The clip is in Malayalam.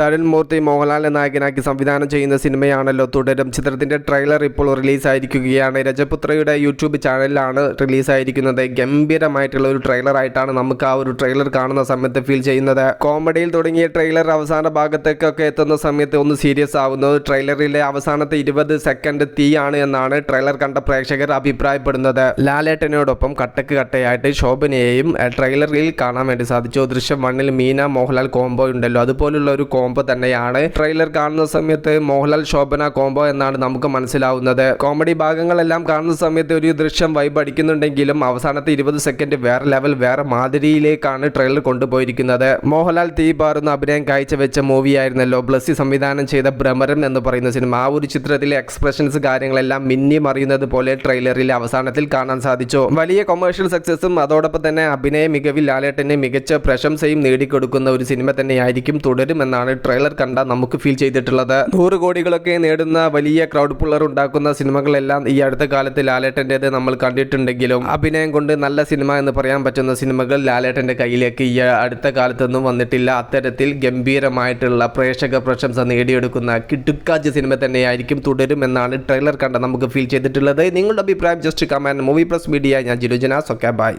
തരുൺ മൂർത്തി മോഹൻലാലിനെ നായകനാക്കി സംവിധാനം ചെയ്യുന്ന സിനിമയാണല്ലോ തുടരും. ചിത്രത്തിന്റെ ട്രെയിലർ ഇപ്പോൾ റിലീസായിരിക്കുകയാണ്. രജപുത്രയുടെ യൂട്യൂബ് ചാനലിലാണ് റിലീസായിരിക്കുന്നത്. ഗംഭീരമായിട്ടുള്ള ഒരു ട്രെയിലറായിട്ടാണ് നമുക്ക് ആ ഒരു ട്രെയിലർ കാണുന്ന സമയത്ത് ഫീൽ ചെയ്യുന്നത്. കോമഡിയിൽ തുടങ്ങിയ ട്രെയിലർ അവസാന ഭാഗത്തേക്കൊക്കെ എത്തുന്ന സമയത്ത് ഒന്ന് സീരിയസ് ആവുന്നത്. ട്രെയിലറിലെ അവസാനത്തെ 20 സെക്കൻഡ് തീയാണ് എന്നാണ് ട്രെയിലർ കണ്ട പ്രേക്ഷകർ അഭിപ്രായപ്പെടുന്നത്. ലാലേട്ടനോടൊപ്പം കട്ടക്ക് കട്ടയായിട്ട് ശോഭനയെയും ട്രെയിലറിൽ കാണാൻ വേണ്ടി സാധിച്ചു. ദൃശ്യം 1-ൽ മീന മോഹൻലാൽ കോംബോ ഉണ്ടല്ലോ, അതുപോലുള്ള ഒരു കോംബോ തന്നെയാണ് ട്രെയിലർ കാണുന്ന സമയത്ത് മോഹൻലാൽ ശോഭന കോംബോ എന്നാണ് നമുക്ക് മനസ്സിലാവുന്നത്. കോമഡി ഭാഗങ്ങളെല്ലാം കാണുന്ന സമയത്ത് ഒരു ദൃശ്യം വൈബ് അടിക്കുന്നുണ്ടെങ്കിലും അവസാനത്തെ 20 സെക്കൻഡ് വേറെ ലെവൽ, വേറെ മാതിരിയിലേക്കാണ് ട്രെയിലർ കൊണ്ടുപോയിരിക്കുന്നത്. മോഹൻലാൽ തീ പാറുന്ന അഭിനയം കാഴ്ചവെച്ച മൂവിയായിരുന്നല്ലോ ബ്ലസ്സി സംവിധാനം ചെയ്ത ഭ്രമരം എന്ന് പറയുന്ന സിനിമ. ആ ഒരു ചിത്രത്തിലെ എക്സ്പ്രഷൻസ് കാര്യങ്ങളെല്ലാം മിന്നി മറിയുന്നത് പോലെ ട്രെയിലറിൽ അവസാനത്തിൽ കാണാൻ സാധിച്ചു. വലിയ കൊമേഴ്ഷ്യൽ സക്സസും അതോടൊപ്പം തന്നെ അഭിനയ മികവിൽ ലാലേട്ടന് മികച്ച പ്രശംസയും നേടിക്കൊടുക്കുന്ന ഒരു സിനിമ തന്നെയായിരിക്കും തുടരുമെന്നാണ് ട്രെയിലർ കണ്ട നമുക്ക് ഫീൽ ചെയ്തിട്ടുള്ളത്. 100 കോടികളൊക്കെ നേടുന്ന വലിയ ക്രൗഡ് പുള്ളർ ഉണ്ടാക്കുന്ന സിനിമകളെല്ലാം ഈ അടുത്ത കാലത്ത് ലാലേട്ടൻ്റെത് നമ്മൾ കണ്ടിട്ടുണ്ടെങ്കിലും അഭിനയം കൊണ്ട് നല്ല സിനിമ എന്ന് പറയാൻ പറ്റുന്ന സിനിമകൾ ലാലേട്ടൻ്റെ കയ്യിലേക്ക് ഈ അടുത്ത കാലത്തൊന്നും വന്നിട്ടില്ല. അത്തരത്തിൽ ഗംഭീരമായിട്ടുള്ള പ്രേക്ഷക പ്രശംസ നേടിയെടുക്കുന്ന കിടുക്കാച്ച് സിനിമ തന്നെയായിരിക്കും തുടരുമെന്നാണ് ട്രെയിലർ കണ്ട നമുക്ക് ഫീൽ ചെയ്തിട്ടുള്ളത്. നിങ്ങളുടെ അഭിപ്രായം just comment. Movie plus media, ഞാൻ ജിലുജനാസ്. Okay, by.